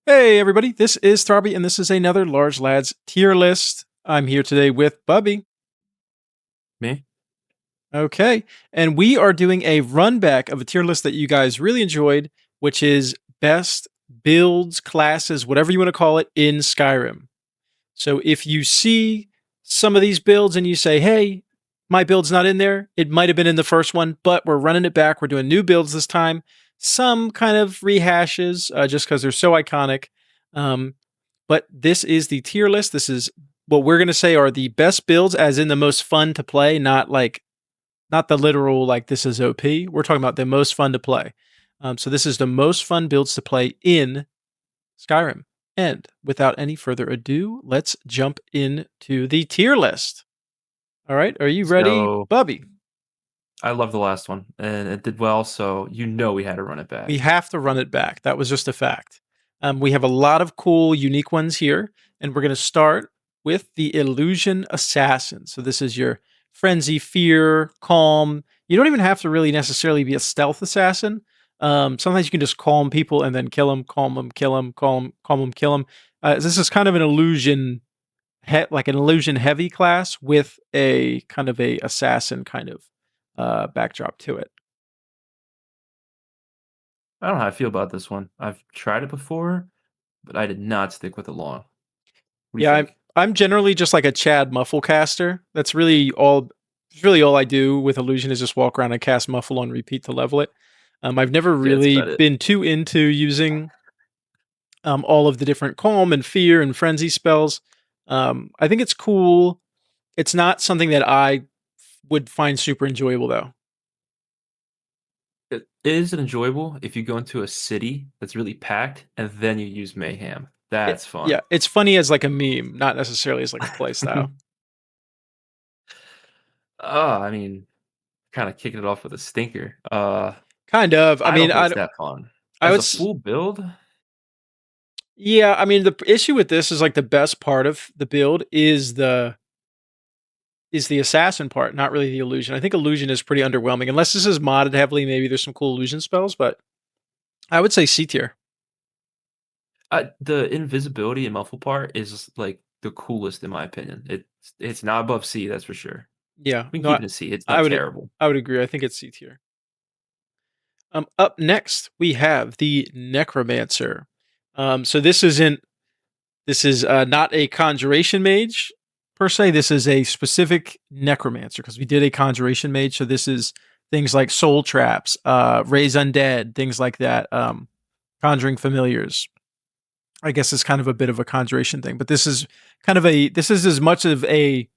Hey everybody, this is Throbby and this is another Large Lads tier list. I'm here today with Bubby. Me? Okay, and we are doing a run back of a tier list that you guys really enjoyed, which is best builds, classes, whatever you want to call it, in Skyrim. So if you see some of these builds and you say, hey, my build's not in there, it might have been in the first one, but we're running it back. We're doing new builds this time. Some kind of rehashes just because they're so iconic. Um, but this is the tier list. This is what we're going to say are the best builds, as in the most fun to play, not the literal like this is OP. We're talking about the most fun to play. So this is the most fun builds to play in Skyrim. And without any further ado, let's jump into the tier list. All right, are you ready, So Bubby? I love the last one, and it did well. So we had to run it We back. have to run it back. That was just a fact. We have a lot of cool, unique ones here, and we're going to start with the Illusion Assassin. So this is your frenzy, fear, calm. You don't even have to really necessarily be a stealth assassin. Sometimes you can just calm people and then kill them, calm them, kill them, calm them, kill them. This is kind of an illusion, like an illusion heavy class with a kind of a assassin kind of backdrop to it. I don't know how I feel about this one. I've tried it before, but I did not stick with it long. What do you Yeah, I'm think? I'm generally just like a Chad muffle caster. That's really all. It's really all I do with illusion is just walk around and cast muffle on repeat to level it. I've never Yeah, that's really about it. been too into using all of the different calm and fear and frenzy spells. I think it's cool. It's not something that I would find super enjoyable though. It is enjoyable if you go into a city that's really packed and then you use mayhem. That's Yeah, fun. it's funny as like a meme, not necessarily as like a play style. I mean, kind of kicking it off with a stinker. Kind of. I I don't mean, think it's that fun. I As would. a full build, Yeah, I mean the issue with this is like the best part of the build is the assassin part, not really the illusion. I think illusion is pretty underwhelming unless this is modded heavily. Maybe there's some cool illusion spells, but I would say C tier. The invisibility and muffle part is like the coolest in my opinion. It's not above C, that's for sure. Yeah, We can no, keep it a C. It's I not would terrible. I would agree. I think it's C tier. Up next we have the Necromancer. So this is not a conjuration mage per se. This is a specific necromancer because we did a conjuration mage. So this is things like soul traps, raise undead, things like that. Conjuring familiars. I guess it's kind of a bit of a conjuration thing, but this is as much of a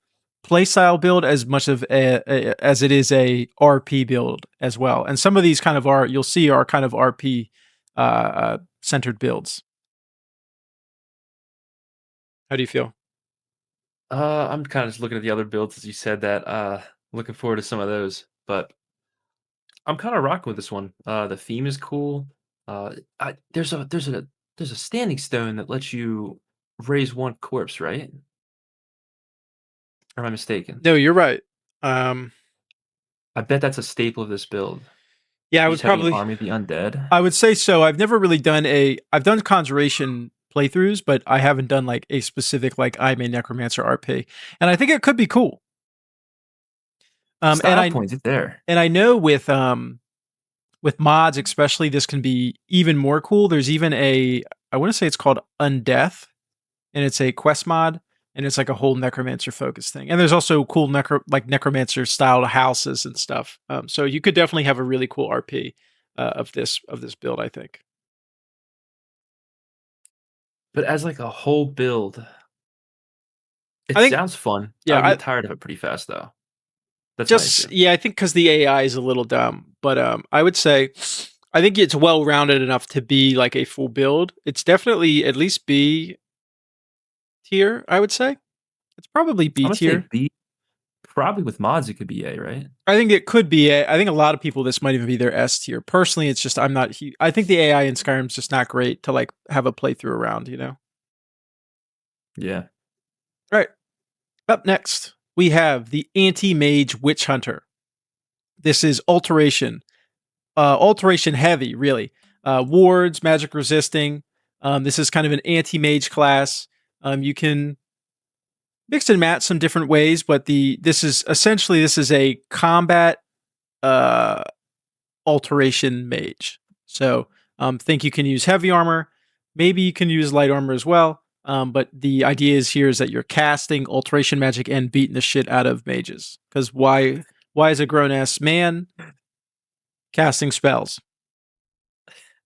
playstyle build as much of as it is a RP build as well. And some of these kind of are you'll see are kind of RP centered builds. How do you feel? I'm kind of just looking at the other builds as you said that. Looking forward to some of those, but I'm kind of rocking with this one. The theme is cool. There's a standing stone that lets you raise one corpse, right? Or am I mistaken? No, you're right. Um, I bet that's a staple of this build. yeah, You just having an army of the undead. I would say so. I've never really done I've done conjuration playthroughs, but I haven't done like a specific like I'm a necromancer RP, and I think it could be cool. Um, and Style I points, it's there. and I know with mods especially this can be even more cool. There's even a I want to say it's called Undeath, and it's a quest mod, and it's like a whole necromancer focused thing. And there's also cool necromancer style houses and stuff. So you could definitely have a really cool RP of this build. I think. But as like a whole build, it I think sounds fun. I yeah. would get tired of it pretty fast though. That's my issue. I think because the AI is a little dumb, but I would say I think it's well rounded enough to be like a full build. It's definitely at least B tier. I would say it's probably I'm B gonna say tier. B. Probably with mods, it could be A, right? I think it could be. I think a lot of people this might even be their S tier. Personally, it's just I'm not. I think the AI in Skyrim's just not great to like have a playthrough around. You know. Yeah. All right. Up next, we have the Anti-mage Witch Hunter. This is alteration. Alteration heavy, really. Wards, magic resisting. This is kind of an anti-mage class. You can mix and match some different ways, but this is a combat uh, alteration mage. So think you can use heavy armor. Maybe you can use light armor as well. But the idea is here is that you're casting alteration magic and beating the shit out of mages. Because why is a grown ass man casting spells?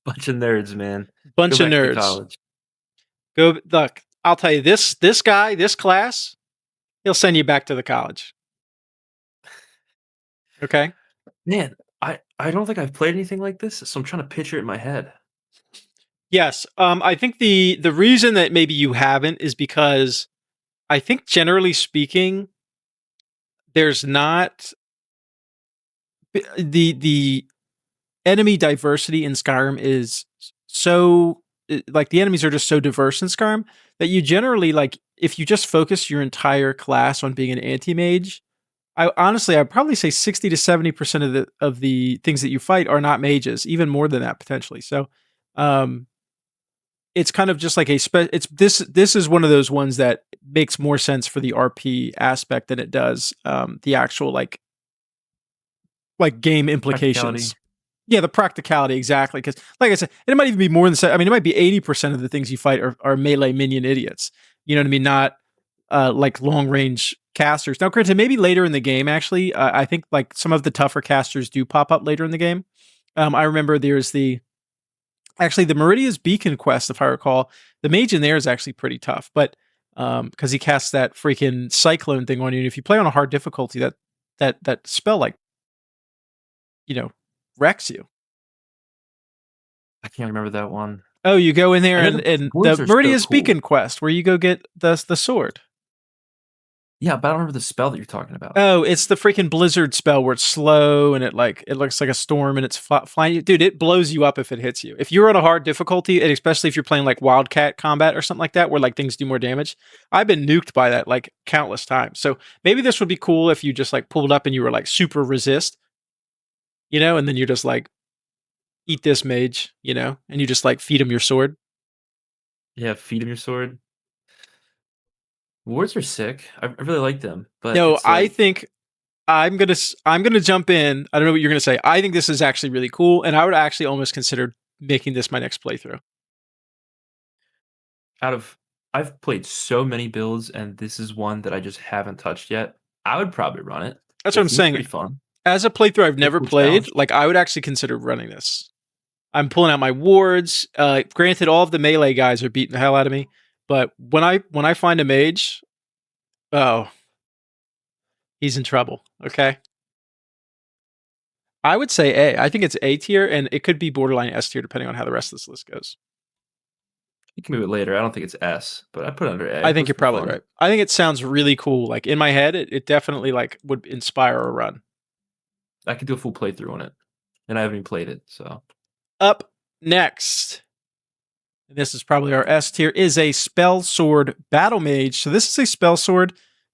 Bunch of nerds, man. Go Bunch of back to nerds. college. Go look. I'll tell you this guy, this class, he'll send you back to the college. Okay. Man, I don't think I've played anything like this, so I'm trying to picture it in my head. Yes. I think the reason that maybe you haven't is because I think generally speaking, there's not the enemy diversity in Skyrim is so like the enemies are just so diverse in Skyrim that you generally like if you just focus your entire class on being an anti-mage, I'd probably say 60 to 70% of the things that you fight are not mages, even more than that potentially. So um it's kind of just like it's this is one of those ones that makes more sense for the RP aspect than it does the actual like game Practicality. implications. Yeah, the practicality exactly. Because, like I said, it might even be more than. I mean, it might be 80% of the things you fight are melee minion idiots. You know what I mean? Not like long range casters. Now, granted, maybe later in the game, actually, I think like some of the tougher casters do pop up later in the game. I remember there's the Meridia's Beacon quest, if I recall. The mage in there is actually pretty tough, but because he casts that freaking cyclone thing on you, and if you play on a hard difficulty, that spell like wrecks you. I can't remember that one. Oh, you go in there I know and the the boards are so Meridia's cool. Beacon quest where you go get the sword. Yeah, but I don't remember the spell that you're talking about. Oh, it's the freaking blizzard spell where it's slow and it looks like a storm and it's flying. Dude, it blows you up if it hits you. If you're on a hard difficulty, and especially if you're playing like Wildcat combat or something like that, where like things do more damage, I've been nuked by that like countless times. So maybe this would be cool if you just like pulled up and you were like super resist, and then you're just like eat this mage, and you just like feed him your sword. Yeah, feed him your sword. Wards are sick. I really like them, but No, it's I like think I'm gonna jump in. I don't know what you're gonna say. I think this is actually really cool, and I would actually almost consider making this my next playthrough. out of I've played so many builds, and this is one that I just haven't touched yet. I would probably run it. That's what It I'm seems saying. pretty fun. As a playthrough I've It's a never cool played, challenge. like I would actually consider running this. I'm pulling out my wards. Granted, all of the melee guys are beating the hell out of me, but when I find a mage, oh, he's in trouble. Okay, I would say A. I think it's A tier, and it could be borderline S tier depending on how the rest of this list goes. You can move it later. I don't think it's S, but I put it under I A think just you're for probably fun. right. I think it sounds really cool. Like in my head, it definitely like would inspire a run. I could do a full playthrough on it, and I haven't even played it, so Up next, and this is probably our S tier, is a Spellsword Battlemage. So this is a Spellsword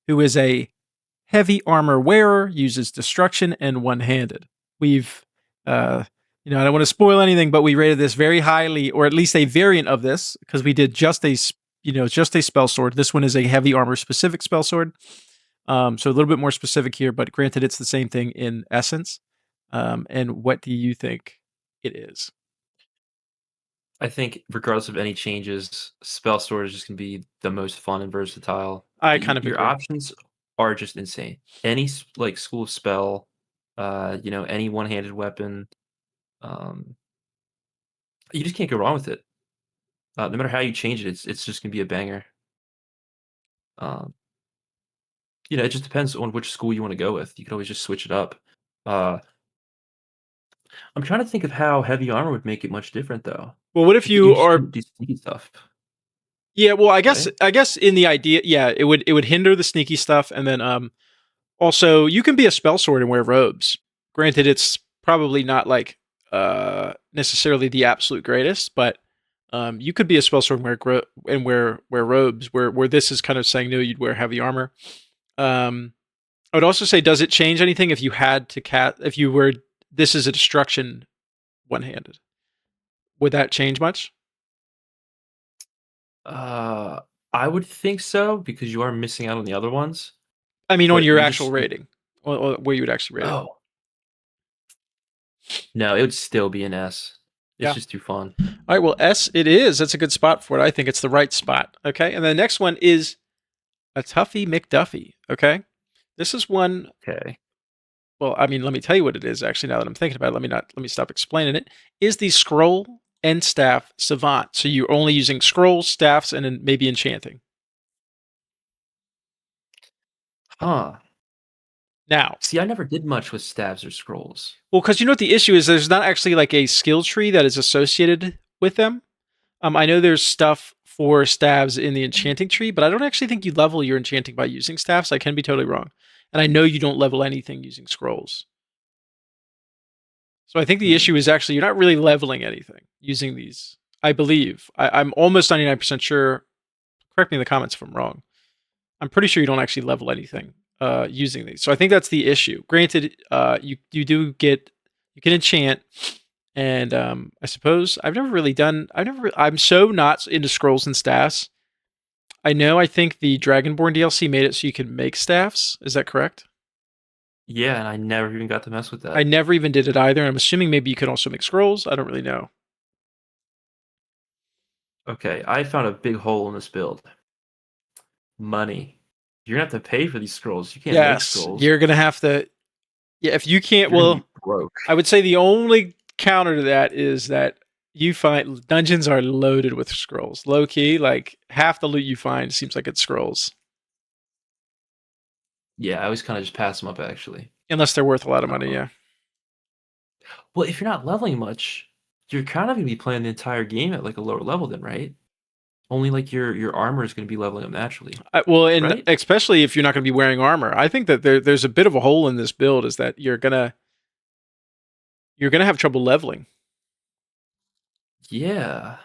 who is a heavy armor wearer, uses destruction, and one-handed. We've, I don't want to spoil anything, but we rated this very highly, or at least a variant of this, because we did just a spell sword. This one is a heavy armor specific spell sword. So a little bit more specific here, but granted, it's the same thing in essence. And what do you think it is? I think regardless of any changes, Spellsword is just gonna be the most fun and versatile. I kind of Your agree. options are just insane. Any like school spell, any one-handed weapon, um, you just can't go wrong with it. No matter how you change it, it's just gonna be a banger. Um, it just depends on which school you want to go with. You can always just switch it up. Uh, I'm trying to think of how heavy armor would make it much different though. Well, what if You you just are? couldn't do sneaky stuff, Yeah, well, right? I guess in the idea, yeah, it would hinder the sneaky stuff, and then also you can be a spell sword and wear robes. Granted, it's probably not like necessarily the absolute greatest, but you could be a spell sword and wear robes. Where this is kind of saying no, you'd wear heavy armor. I would also say, does it change anything if you had to if you were this is a destruction one handed? Would that change much? Uh, I would think so because you are missing out on the other ones. I mean, on But your you actual just rating, or where you would actually rate it. oh no, it would still be an S. It's Yeah. just too fun. All right. Well, S it is. That's a good spot for it. I think it's the right spot. Okay. And the next one is a Tuffy McDuffie. Okay. This is one. Okay. Well, I mean, let me tell you what it is. Actually, now that I'm thinking about it, let me stop explaining it. Is the scroll and staff savant? So you're only using scrolls, staffs, and then maybe enchanting. Huh. Now, See, I never did much with stabs or scrolls. well, because you know what the issue is, there's not actually like a skill tree that is associated with them. I know there's stuff for staves in the enchanting tree, but I don't actually think you level your enchanting by using staffs. I can be totally wrong. And I know you don't level anything using scrolls. So I think the Hmm. issue is actually you're not really leveling anything using these. I believe. I'm almost 99% sure. Correct me in the comments if I'm wrong. I'm pretty sure you don't actually level anything using these. So I think that's the issue. Granted, you do get you can enchant, and I suppose I've never really done. I'm so not into scrolls and staffs. I know. I think the Dragonborn DLC made it so you can make staffs. Is that correct? Yeah, and I never even got to mess with I that. never even did it either. I'm assuming maybe you can also make scrolls. I don't really know. Okay, I found a big hole in this build. Money. You're gonna have to pay for these scrolls. You can't make Yes, scrolls. you're gonna have to. Yeah, if you can't, You're gonna well, be broke. I would say the only counter to that is that you find dungeons are loaded with scrolls. Low key, like half the loot you find seems like it's scrolls, Yeah, I always kind of just pass them up actually. unless they're worth a lot of money. Um, Yeah. well, if you're not leveling much, you're kind of gonna be playing the entire game at like a lower level then, right? Only like your armor is gonna be leveling up naturally, Well, and right? especially if you're not going to be wearing armor, I think that there's a bit of a hole in this build. Is that you're gonna have trouble leveling. Yeah.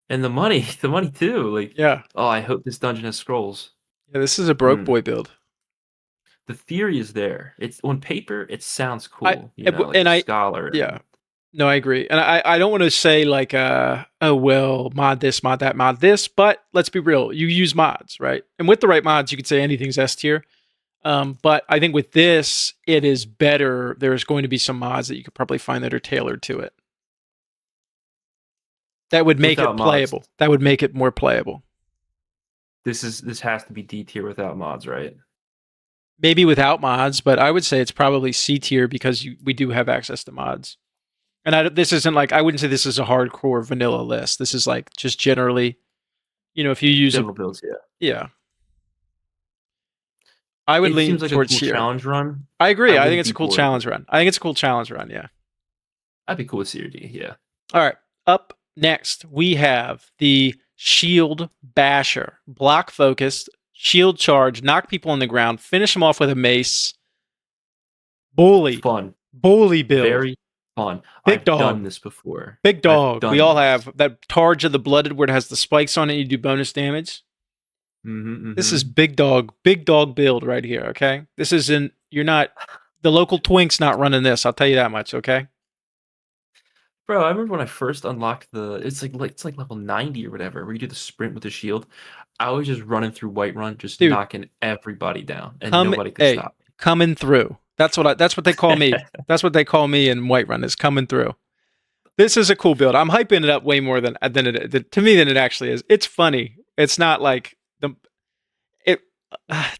And the money, the money too. Like, Yeah. oh, I hope this dungeon has scrolls. Yeah. This is a broke Hmm. boy build. The theory is there. It's on paper, it sounds I cool, you know, like and a I scholar yeah. and No, I agree. And I don't want to say like oh well, mod this, mod that, mod this, but let's be real. You use mods, right? And with the right mods, you could say anything's S tier. But I think with this, it is better. There's going to be some mods that you could probably find that are tailored to it. That would make without it mods. playable. That would make it more playable. This has to be D tier without mods, right? Maybe without mods, but I would say it's probably C tier because we do have access to mods. And this isn't like I wouldn't say this is a hardcore vanilla list. This is like just generally, if you use a General builds, yeah. yeah, I would It lean seems like a towards cool here. challenge run. I I agree. I think wouldn't it's be a cool bored. challenge run. I think it's a cool challenge run. Yeah. I'd be cool with Seer D, yeah. All right. Up next, we have the Shield Basher. Block focused, shield charge, knock people on the ground, finish them off with a mace. Bully. Fun. Bully build. Very fun. Big I've dog. done this before. Big I've dog. We done all this. have that Targe of the Blooded where it has the spikes on it and you do bonus damage. Mm-hmm, This is mm-hmm. big dog build right here, okay? This isn't, you're not, the local twink's not running this, I'll tell you that much, okay? Bro, I remember when I first unlocked it's like level 90 or whatever, where you do the sprint with the shield. I was just running through Whiterun, just Dude, knocking everybody down, and nobody could hey, stop coming through. That's what they call me. me. That's what they call me in Whiterun is coming through. This is a cool build. I'm hyping it up way more than it to me than it actually is. It's funny. It's not like the it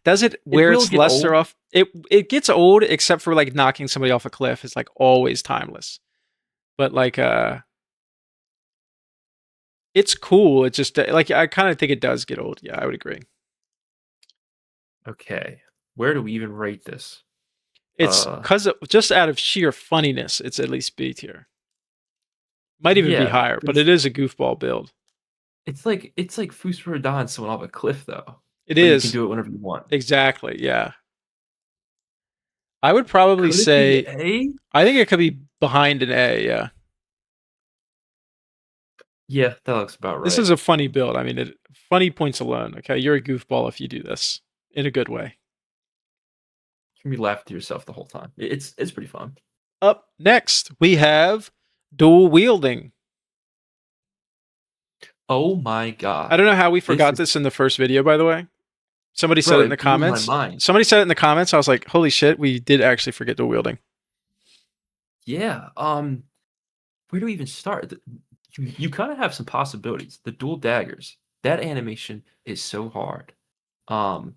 does it It wear will its get luster old. off. It gets old except for like knocking somebody off a cliff is like always timeless. But like it's cool. It's just like I kind of think it does get old. Yeah, I would agree. Okay, where do we even rate this? It's because just out of sheer funniness, it's at least B tier. Might even be Yeah, higher, but it is a goofball build. it's like Fusra someone off a cliff though, It but you can is do it whenever you want. exactly. Yeah, I would probably Could it be say A? I think it could be behind an A. Yeah, Yeah, that looks about this right. is a funny build. I mean, funny points alone. Okay, you're a goofball if you do this in a good way. You can be laughing to yourself the whole time. It's pretty fun. Up next, we have dual wielding. Oh my I god. don't know how we This forgot is this in the first video, by the way. Somebody said bro, it in the it blew my comments. mind. Somebody said it in the comments. I was like, holy shit, we did actually forget dual wielding. Yeah. Where do we even start? You kind of have some possibilities. The dual daggers. That animation is so hard. Um,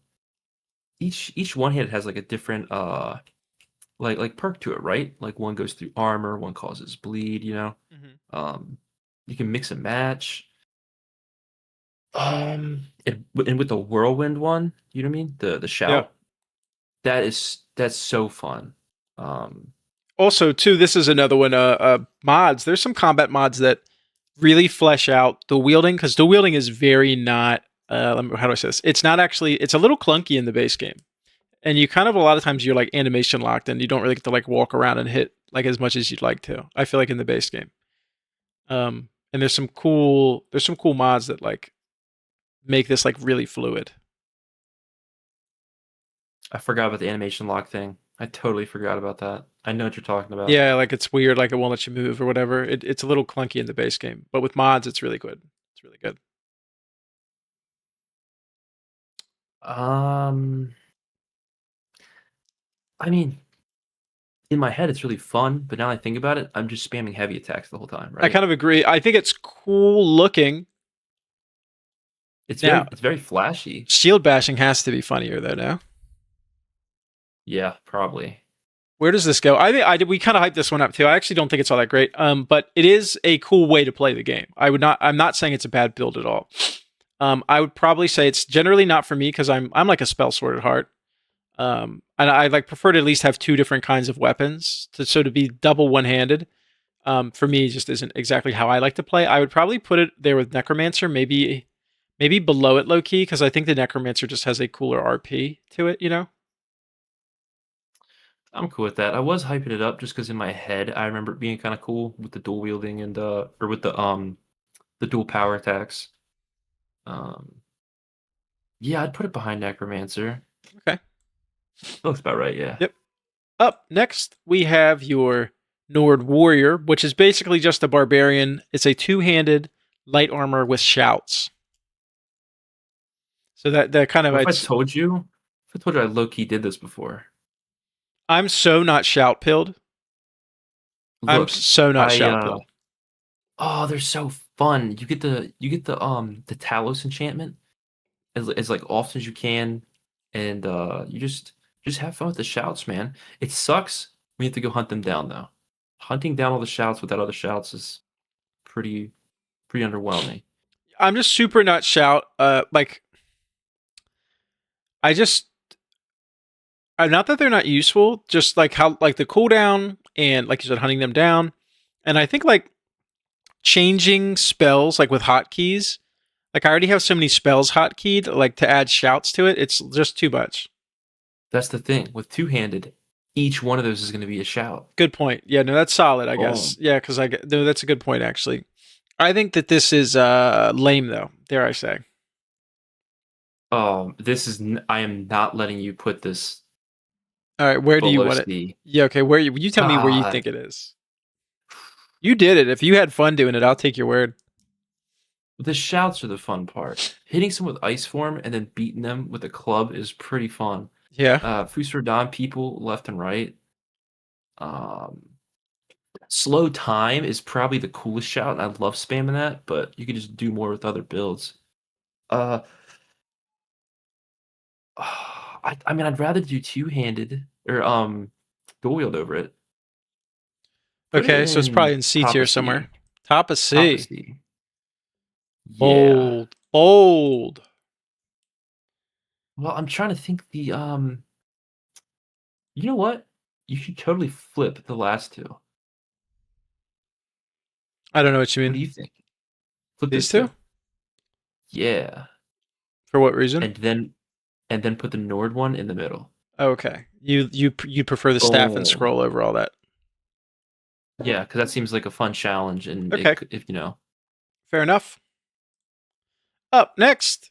each one hit has like a different like perk to it, right? Like one goes through armor, one causes bleed, you know. Mm-hmm. Um, you can mix and match. And with the whirlwind one, you know what I mean? The Yeah. shout. That's so fun. Um, Also, too, this is another one. Mods. There's some combat mods that really flesh out the wielding because the wielding is very not. How do I say this? It's not actually. It's a little clunky in the base game, and you kind of a lot of times you're like animation locked, and you don't really get to like walk around and hit like as much as you'd like to. I feel like in the base game. And there's some cool mods that like make this like really fluid. I forgot about the animation lock thing. I totally forgot about that. I know what you're talking about. Yeah, like it's weird, like it won't let you move or whatever. It's a little clunky in the base game, but with mods, it's really good. It's really good. Um, I mean, in my head, it's really fun, but now I think about it, I'm just spamming heavy attacks the whole time, I right? kind of agree. I think it's cool looking. Now, It's very flashy. shield bashing has to be funnier though. Now, Yeah, probably. where does this go? I think I did. We kind of hyped this one up too. I actually don't think it's all that great. But it is a cool way to play the game. I would not. I'm not saying it's a bad build at all. I would probably say it's generally not for me because I'm like a Spellsword at heart. And I like prefer to at least have two different kinds of weapons to be double one handed. For me, just isn't exactly how I like to play. I would probably put it there with Necromancer, maybe below it low key because I think the Necromancer just has a cooler RP to it. You know. I'm cool with that. I was hyping it up just because in my head I remember it being kind of cool with the dual wielding and or with the dual power attacks. Um, yeah, I'd put it behind Necromancer. Okay. Looks about right, yeah. Yep. Up next, we have your Nord Warrior, which is basically just a barbarian. It's a two-handed light armor with shouts. So that kind of What it's. if I told you I low key did this before? I'm so not shout pilled. I'm Look, so not I shout pilled. oh, they're so fun. You get the Talos enchantment as like often as you can, and you just have fun with the shouts, man. It sucks when you have to go hunt them down though. Hunting down all the shouts without other shouts is pretty pretty underwhelming. I'm just super not shout. Like I just not that they're not useful, just like how like the cooldown and like you said, hunting them down, and I think like changing spells like with hotkeys. Like I already have so many spells hotkeyed, like to add shouts to it, it's just too much. That's the thing with two-handed. Each one of those is going to be a shout. Good point. Yeah, no, that's solid. I guess. Boom. Yeah, because no, that's a good point actually. I think that this is lame though. Dare I say? I am not letting you put this All right, where do you below want it? C. Yeah, okay. Where you tell me where you God. think it is. You did it. If you had fun doing it, I'll take your word. The shouts are the fun part. Hitting someone with ice form and then beating them with a club is pretty fun. Yeah. Fusor Don people left and right. Um, slow time is probably the coolest shout, and I love spamming that, but you can just do more with other builds. Uh, I mean, I'd rather do two-handed or dual wield over it. Put it Okay, so it's probably in in C top tier of C. somewhere. Top of Top of C. C. Yeah. Bold. Bold. Well, I'm trying to think you know what? You should totally flip the last two. I don't know what you What do mean. you think? Flip These those two? two. Yeah. For what reason? And then put the Nord one in the middle. Okay. You prefer the staff and Boom. scroll over all that. Yeah, because that seems like a fun challenge, and Okay. if you know. Fair enough. Up next,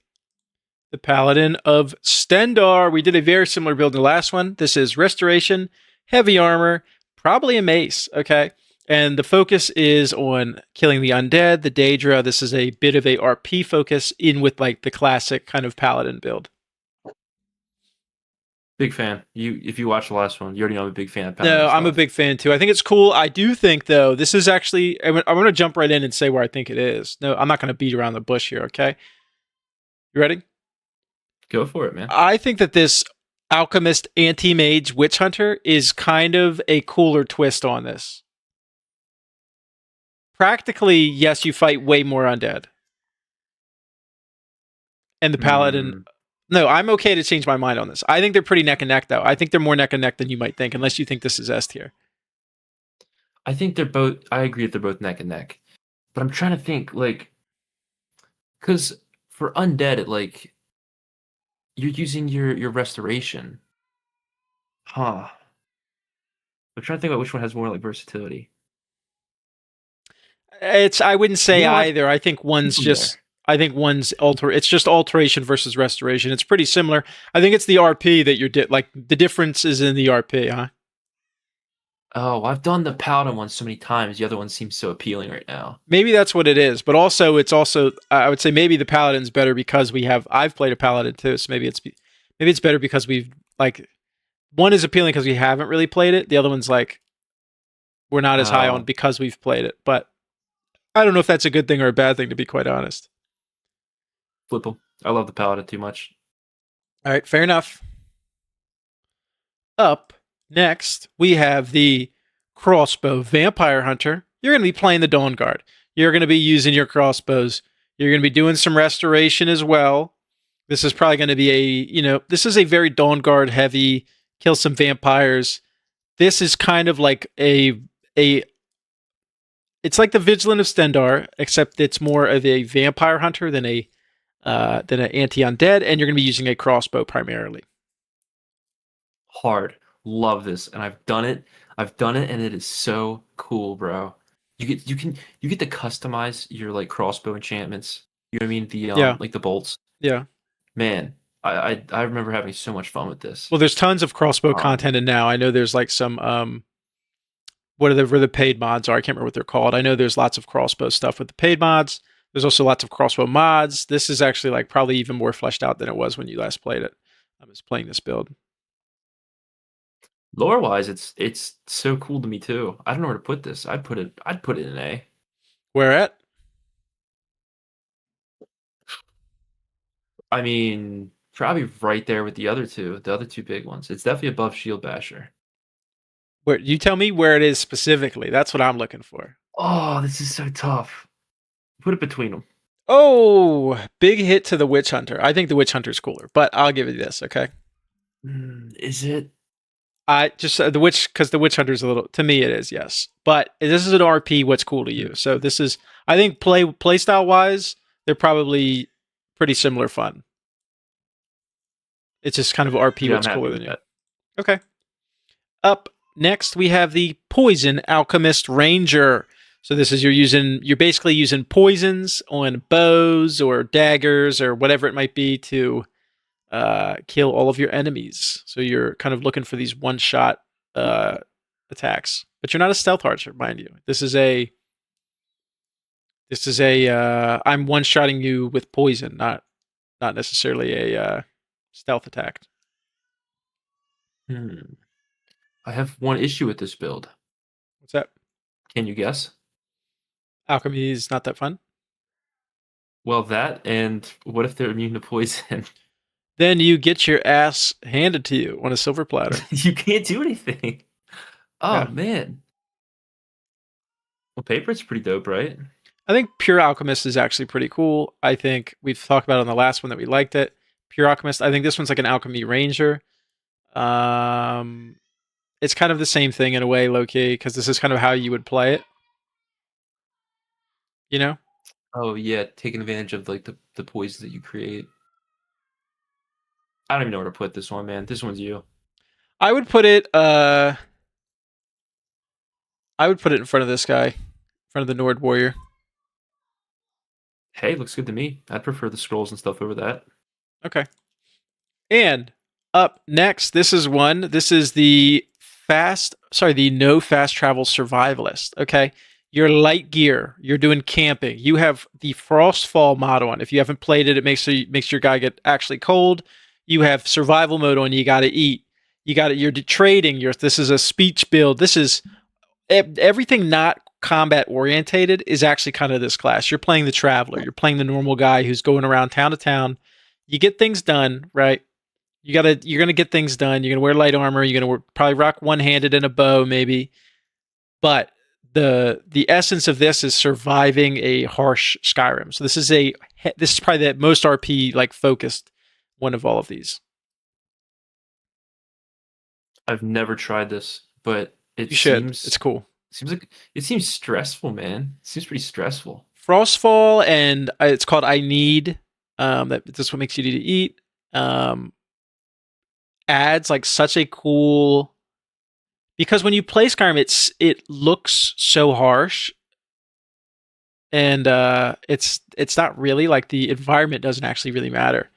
the Paladin of Stendar. We did a very similar build to the last one. This is restoration, heavy armor, probably a mace. Okay. And the focus is on killing the undead, the Daedra. This is a bit of a RP focus in with like the classic kind of paladin build. Big fan. If you watch the last one, you already know I'm a big fan of Paladin No, of I'm a stuff. big fan too. I think it's cool. I do think though, this is actually I'm going to jump right in and say where I think it is. No, I'm not going to beat around the bush here, okay? You ready? Go for it, man. I think that this alchemist anti-mage witch hunter is kind of a cooler twist on this. Practically, yes, you fight way more undead. And the paladin. Hmm. No, I'm okay to change my mind on this. I think they're pretty neck and neck, though. I think they're more neck and neck than you might think, unless you think this is S tier. I think they're both. I agree that they're both neck and neck, but I'm trying to think like, because for undead, it like you're using your restoration, huh? I'm trying to think about which one has more like versatility. I wouldn't You say know what? either. I think Keep one's them there. just. I think one's alter. It's just alteration versus restoration. It's pretty similar. I think it's the RP that you're like the difference is in the RP, huh? Oh, I've done the Paladin one so many times. The other one seems so appealing right now. Maybe that's what it is, but also it's also I would say maybe the paladin's better because I've played a paladin too, so maybe it's better because we've like one is appealing because we haven't really played it. The other one's like we're not as high on Oh, because we've played it. But I don't know if that's a good thing or a bad thing, to be quite honest. flip them. I love the Paladin too much. All right, fair enough. Up next, we have the Crossbow Vampire Hunter. You're going to be playing the Dawn Guard. You're going to be using your crossbows. You're going to be doing some restoration as well. This is probably going to be this is a very Dawn Guard heavy, kill some vampires. This is kind of like a it's like the Vigilant of Stendar, except it's more of a vampire hunter than an anti-undead, and you're going to be using a crossbow primarily. Hard. Love this, and I've done it. I've done it, and it is so cool, bro. You get to customize your like crossbow enchantments. You know what I mean? The Yeah, like the bolts. yeah. Man, I remember having so much fun with this. Well, there's tons of crossbow Um, content, and now I know there's like some where the paid mods are. I can't remember what they're called. I know there's lots of crossbow stuff with the paid mods. There's also lots of crossbow mods. This is actually like probably even more fleshed out than it was when you last played it. I was playing this build. Lore wise, it's so cool to me too. I don't know where to put this. I'd put it in A. Where at? I mean, probably right there with the other two big ones. It's definitely above Shield Basher. Where you tell me where it is specifically. That's what I'm looking for. Oh, this is so tough. Put it between them. Oh, big hit to the Witch Hunter. I think the Witch Hunter's cooler, but I'll give you this, okay? Is it? I just the Witch because the Witch Hunter's a little to me it is, yes. But this is an RP, what's cool to you. So this is I think playstyle wise, they're probably pretty similar fun. It's just kind of RP Yeah, I'm what's happy cooler than with you. that. Okay. Up next we have the Poison Alchemist Ranger. So this is you're basically using poisons on bows or daggers or whatever it might be to kill all of your enemies. So you're kind of looking for these one-shot attacks, but you're not a stealth archer, mind you. This is a I'm one-shotting you with poison, not necessarily a stealth attack. Hmm. I have one issue with this build. What's that? Can you guess? Alchemy is not that fun. Well, that and what if they're immune to poison? Then you get your ass handed to you on a silver platter. You can't do anything. Oh Yeah. man. Well, paper is pretty dope, right? I think Pure Alchemist is actually pretty cool. I think we've talked about it on the last one that we liked it. Pure Alchemist. I think this one's like an Alchemy Ranger. Um, it's kind of the same thing in a way, low key, because this is kind of how you would play it. You know, Oh yeah, taking advantage of like the poison that you create. I don't even know where to put this one, man. This one's you. I would put it. I would put it in front of this guy, in front of the Nord Warrior. Hey, looks good to me. I'd prefer the scrolls and stuff over that. Okay. And up next, this is one. This is the the no fast travel survivalist. Okay, your light gear. You're doing camping. You have the frostfall mod on. If you haven't played it, it makes your guy get actually cold. You have survival mode on. You got to eat. You got to. You're trading. This is a speech build. This is everything not combat orientated is actually kind of this class. You're playing the traveler. You're playing the normal guy who's going around town to town. You get things done, right? You're gonna get things done. You're gonna wear light armor. You're gonna probably rock one handed and a bow, maybe. But the essence of this is surviving a harsh Skyrim. So this is probably the most RP like focused one of all of these. I've never tried this, but it You should. It's cool. seems like it seems stressful, man. It seems pretty stressful. Frostfall and it's called I Need. That's what makes you need to eat. Adds like such a cool because when you play Skyrim, it looks so harsh, and it's not really like the environment doesn't actually really matter.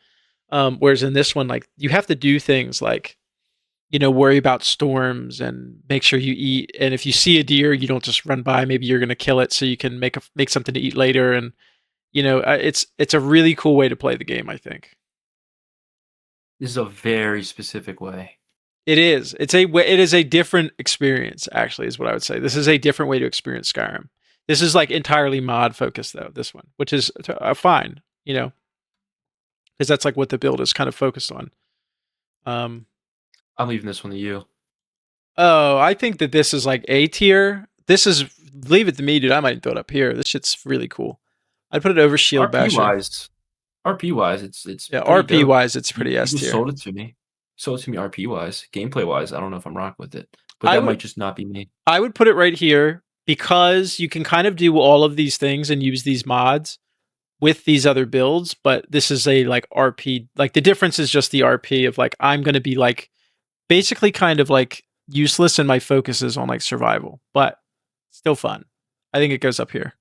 Whereas in this one, like you have to do things like worry about storms and make sure you eat. And if you see a deer, you don't just run by. Maybe you're going to kill it so you can make something to eat later. And it's a really cool way to play the game, I think. This is a very specific way. It is. It is a different experience. Actually, is what I would say. This is a different way to experience Skyrim. This is like entirely mod focused though. This one, which is fine, because that's like what the build is kind of focused on. I'm leaving this one to you. Oh, I think that this is like A tier. This is leave it to me, dude. I might throw it up here. This shit's really cool. I'd put it over Shield Basher. RP wise, it's yeah. RP wise, it's pretty S tier. tier. Sold it to me. RP wise. Gameplay wise, I don't know if I'm rock with it, but that might just not be me. I would put it right here because you can kind of do all of these things and use these mods with these other builds. But this is a like RP. Like the difference is just the RP of like I'm going to be like basically kind of like useless and my focus is on like survival, but still fun. I think it goes up here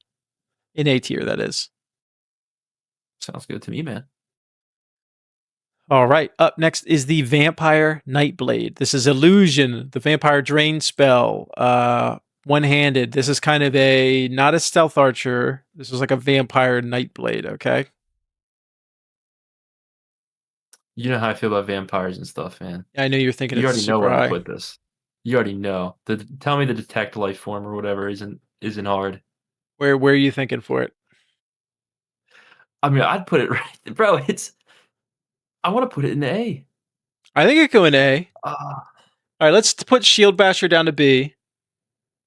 in A tier. That is. Sounds good to me, man. All right. Up next is the Vampire Nightblade. This is Illusion, the Vampire Drain spell. One-handed. This is kind of not a stealth archer. This is like a Vampire Nightblade, okay? You know how I feel about vampires and stuff, man. I know you're thinking you already know where high. I put this. You already know. Tell me the detect life form or whatever isn't hard. Where are you thinking for it? I mean, I'd put it right, bro. I want to put it in A. I think it go in A. All right, let's put Shield Basher down to B.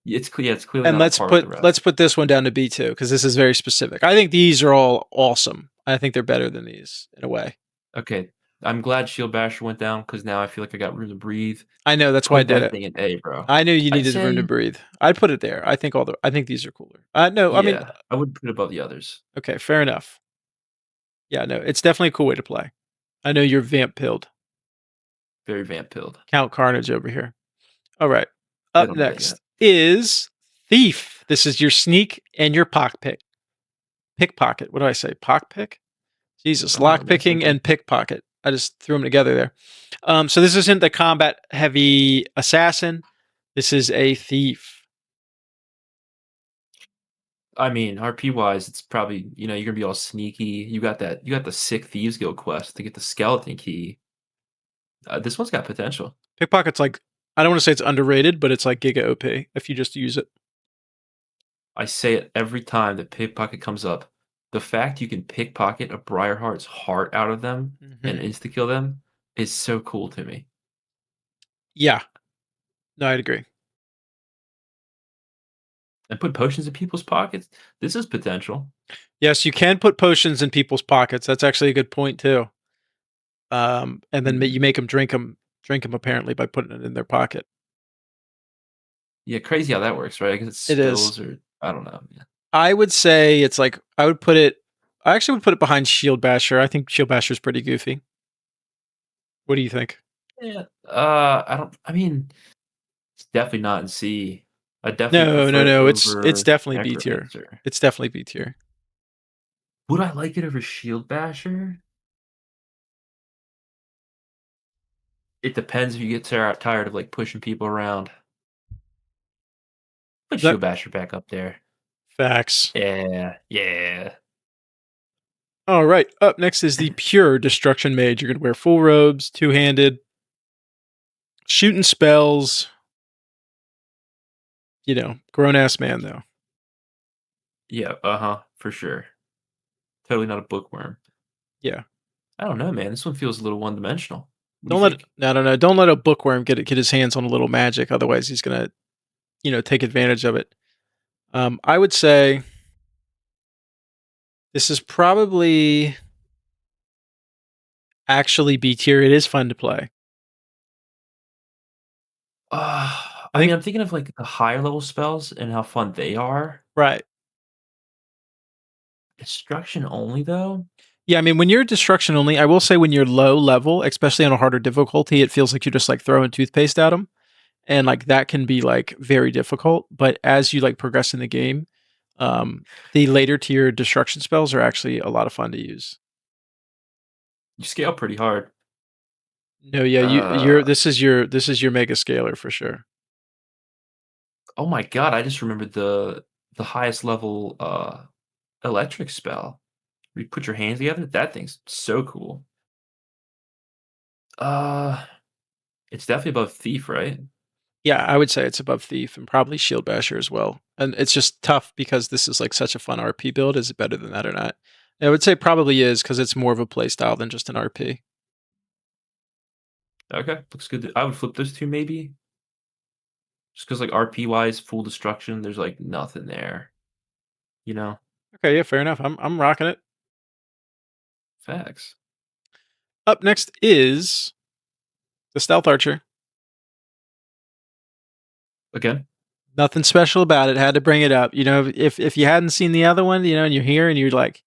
It's clearly. And let's put this one down to B too, because this is very specific. I think these are all awesome. I think they're better than these in a way. Okay, I'm glad Shield Basher went down because now I feel like I got room to breathe. I know that's why I did it. Thing in A, bro. I knew you needed room to breathe. I'd put it there. I think these are cooler. No, yeah, I mean I would put it above the others. Okay, fair enough. Yeah, no, it's definitely a cool way to play. I know you're vamp pilled. Very vamp pilled. Count Carnage over here. All right. Up next is Thief. This is your sneak and your pickpocket. What do I say? Pockpick? Jesus, lockpicking and pickpocket. I just threw them together there. So this isn't the combat heavy assassin. This is a thief. I mean, RP wise, it's probably you're gonna be all sneaky. You got the sick Thieves Guild quest to get the skeleton key. This one's got potential. Pickpocket's like I don't want to say it's underrated, but it's like Giga OP if you just use it. I say it every time that pickpocket comes up. The fact you can pickpocket a Briarheart's heart out of them and insta-kill them is so cool to me. Yeah. No, I'd agree. And put potions in people's pockets. This is potential. Yes, you can put potions in people's pockets. That's actually a good point too. And then you make them drink them apparently by putting it in their pocket. Yeah, crazy how that works, right? I guess it's spills or I don't know. Yeah. I would say it's like I actually would put it behind Shield Basher. I think Shield Basher is pretty goofy. What do you think? Yeah. I mean, it's definitely not in C. I definitely no. It's definitely B tier. It's definitely B tier. Would I like it over Shield Basher? It depends if you get tired of like pushing people around. Put That Shield Basher back up there. facts. Yeah, yeah. All right. Up next is the pure destruction mage. You're gonna wear full robes, two-handed, shooting spells. You know, grown ass man though. Yeah, for sure. Totally not a bookworm. Yeah. I don't know, man. This one feels a little one-dimensional. What do you Don't let think? no. Don't let a bookworm get his hands on a little magic. Otherwise, he's gonna take advantage of it. I would say this is probably actually B tier. It is fun to play. I I mean, think I'm thinking of like the higher level spells and how fun they are. right. Destruction only though? Yeah, I mean, when you're destruction only, I will say when you're low level, especially on a harder difficulty, it feels like you're just like throwing toothpaste at them, and like that can be like very difficult. But as you like progress in the game, um, the later tier destruction spells are actually a lot of fun to use. You scale pretty hard. No, yeah, you're Uh, this is your mega scaler for sure. oh my god, I just remembered the highest level electric spell. Where you put your hands together. That thing's so cool. Uh, it's definitely above Thief, right? Yeah, I would say it's above Thief and probably Shield Basher as well. And it's just tough because this is like such a fun RP build. Is it better than that or not? I would say probably is because it's more of a play style than just an RP. Okay, looks good. I would flip those two maybe. Just because like RP wise, full destruction, there's like nothing there. You know? Okay, yeah, fair enough. I'm rocking it. Facts. Up next is the Stealth Archer. Again. Nothing special about it. Had to bring it up. If you hadn't seen the other one, and you're here and you're like,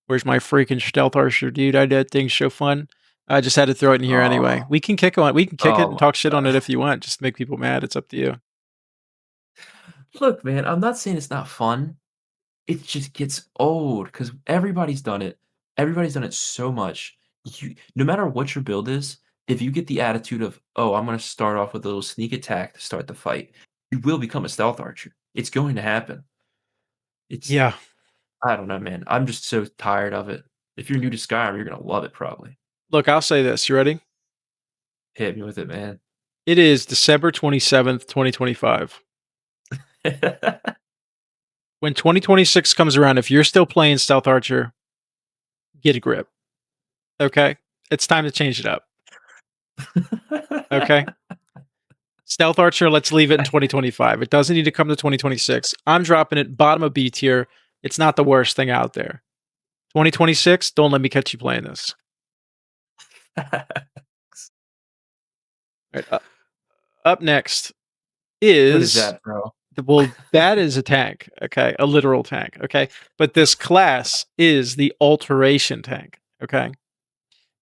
"Where's my freaking Stealth Archer, dude? I did things so fun." I just had to throw it in here anyway. Oh, We can kick on. We can kick it oh and my talk shit on it god. if you want. Just to make people mad. It's up to you. Look, man, I'm not saying it's not fun. It just gets old because everybody's done it. Everybody's done it so much. No matter what your build is, if you get the attitude of, "Oh, I'm gonna start off with a little sneak attack to start the fight," you will become a stealth archer. It's going to happen. It's Yeah. I don't know, man. I'm just so tired of it. If you're new to Skyrim, you're gonna love it probably. Look, I'll say this. You ready? Hit me with it, man. It is December 27th, 2025. When 2026 comes around, if you're still playing Stealth Archer, get a grip. Okay? It's time to change it up. Okay? Stealth Archer, let's leave it in 2025. It doesn't need to come to 2026. I'm dropping it bottom of B tier. It's not the worst thing out there. 2026, don't let me catch you playing this. All right, up next What is is that, bro? well, that is a tank, okay, a literal tank, okay. But this class is the Alteration tank, okay.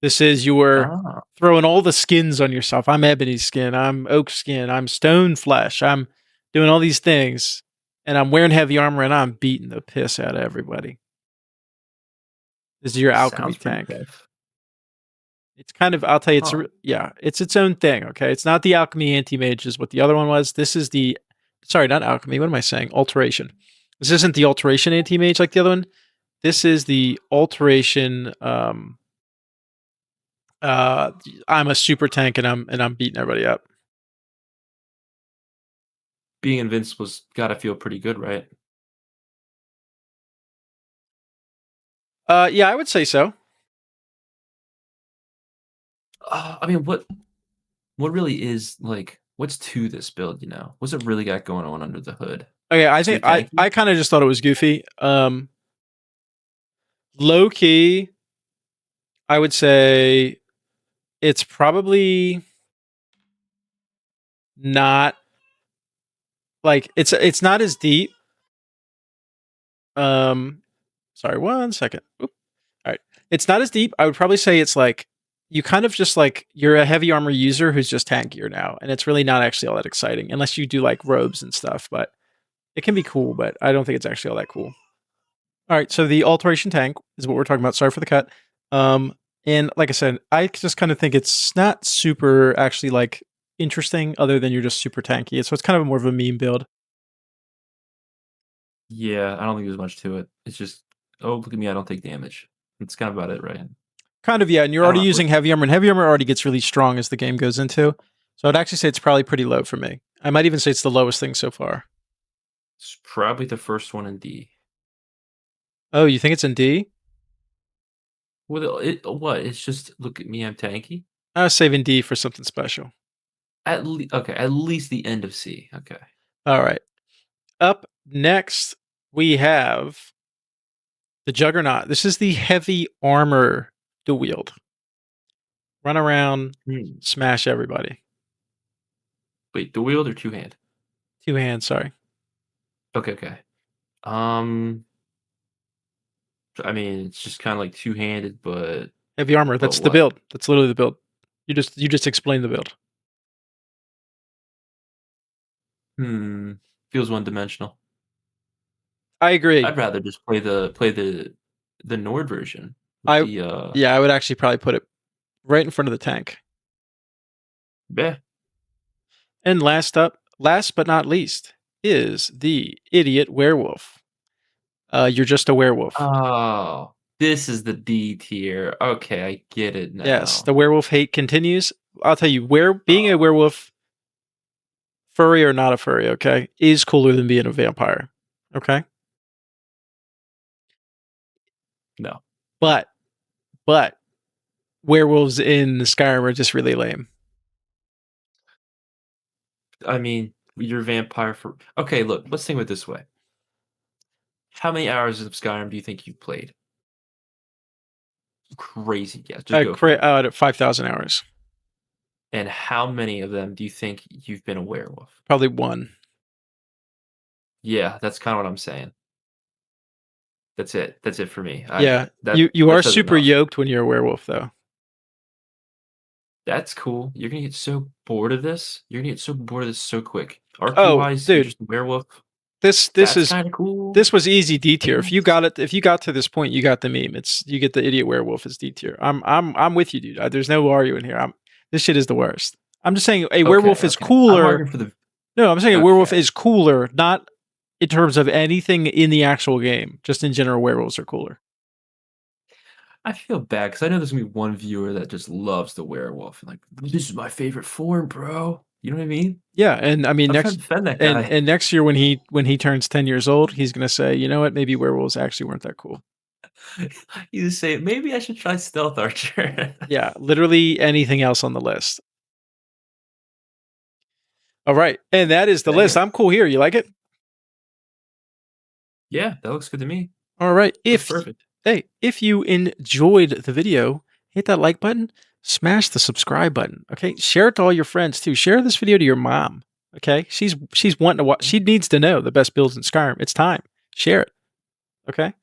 This is your Ah, throwing all the skins on yourself. I'm ebony skin. I'm oak skin. I'm stone flesh. I'm doing all these things, and I'm wearing heavy armor, and I'm beating the piss out of everybody. This is your alchemy sounds pretty tank. tough. It's kind of, I'll tell you, Huh. yeah, it's its own thing. Okay, it's not the alchemy anti-mage is what the other one was. This is the, sorry, not alchemy. What am I saying? Alteration. This isn't the alteration anti-mage like the other one. This is the alteration. Uh, I'm a super tank, and I'm beating everybody up. Being invincible's gotta feel pretty good, right? Yeah, I would say so. I mean, what really is like what's to this build, you know? What's it really got going on under the hood? Okay, I Just think too tanky? I kind of just thought it was goofy. Low key, I would say it's probably not like it's not as deep. Um, sorry, one second. Oop. All right, it's not as deep. I would probably say it's like you kind of just like you're a heavy armor user who's just tankier now, and it's really not actually all that exciting unless you do like robes and stuff. But it can be cool, but I don't think it's actually all that cool. All right, so the alteration tank is what we're talking about. Sorry for the cut. And like I said, I just kind of think it's not super actually like interesting, other than you're just super tanky. So it's kind of more of a meme build. Yeah, I don't think there's much to it. It's just, oh, look at me, I don't take damage. That's kind of about it, right? Kind of, yeah. And you're I don't already know. using heavy armor, and heavy armor already gets really strong as the game goes into. So I'd actually say it's probably pretty low for me. I might even say it's the lowest thing so far. It's probably the first one in D. Oh, you think it's in D? Well, what? It's just, look at me, I'm tanky. I was saving D for something special. Okay, at least the end of C. Okay. All right. Up next, we have the Juggernaut. This is the heavy armor to wield. Run around, Hmm. smash everybody. Wait, dual wield or two hand? Two hands, sorry. Okay, okay. Um, I mean, it's just kind of like two handed, Heavy armor. but That's the what? build. That's literally the build. You just explained the build. Hmm. Feels one dimensional. I agree. I'd rather just play the Nord version with I the Yeah, I would actually probably put it right in front of the tank. yeah. And last but not least, is the idiot werewolf. You're just a werewolf. Oh, this is the D tier. Okay, I get it Yes, now. the werewolf hate continues. I'll tell you, where being a Oh, werewolf, furry or not a furry, okay, is cooler than being a vampire. Okay? no. But but werewolves in Skyrim are just really lame. I mean, you're a vampire for. Okay, look, let's think of it this way. How many hours of Skyrim do you think you've played? Crazy guess. Just go for it. At 5,000 hours. And how many of them do you think you've been a werewolf? Probably one. Yeah, that's kind of what I'm saying. That's it. That's it for me. I Yeah. that You that are says super enough. yoked when you're a werewolf though. That's cool. You're gonna get so bored of this. You're gonna get so bored of this so quick. RP Oh, wise, you're dude, just a werewolf. this this That's is kind of cool. this was easy D I tier. guess. If you got to this point, you got the meme. It's you get the idiot werewolf as D tier. I'm with you, dude. There's no arguing here. This shit is the worst. I'm just saying a Okay, werewolf is okay. I'm cooler. arguing for the No, I'm saying a werewolf okay. is cooler, not in terms of anything in the actual game. Just in general, werewolves are cooler. I feel bad because I know there's gonna be one viewer that just loves the werewolf and like this is my favorite form, bro. You know what I mean? Yeah, and I mean I'm trying to defend that guy. and next year when he turns 10 years old, he's gonna say, you know what, maybe werewolves actually weren't that cool. You just say maybe I should try stealth archer. Yeah, literally anything else on the list. All right, and that is the list. Damn. I'm cool here. You like it? Yeah, that looks good to me. All right. Looks perfect. If you enjoyed the video, hit that like button, smash the subscribe button. Okay, share it to all your friends too. Share this video to your mom. Okay, she's wanting to watch. She needs to know the best builds in Skyrim. It's time. Share it. Okay.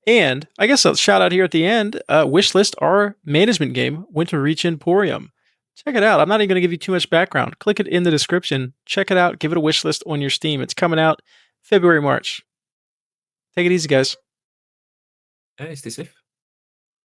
And I guess a shout out here at the end. Wishlist our management game, Winter Reach Emporium. Check it out. I'm not even going to give you too much background. Click it in the description. Check it out. Give it a wish list on your Steam. It's coming out February, March. Take it easy, guys. Hey, stay safe.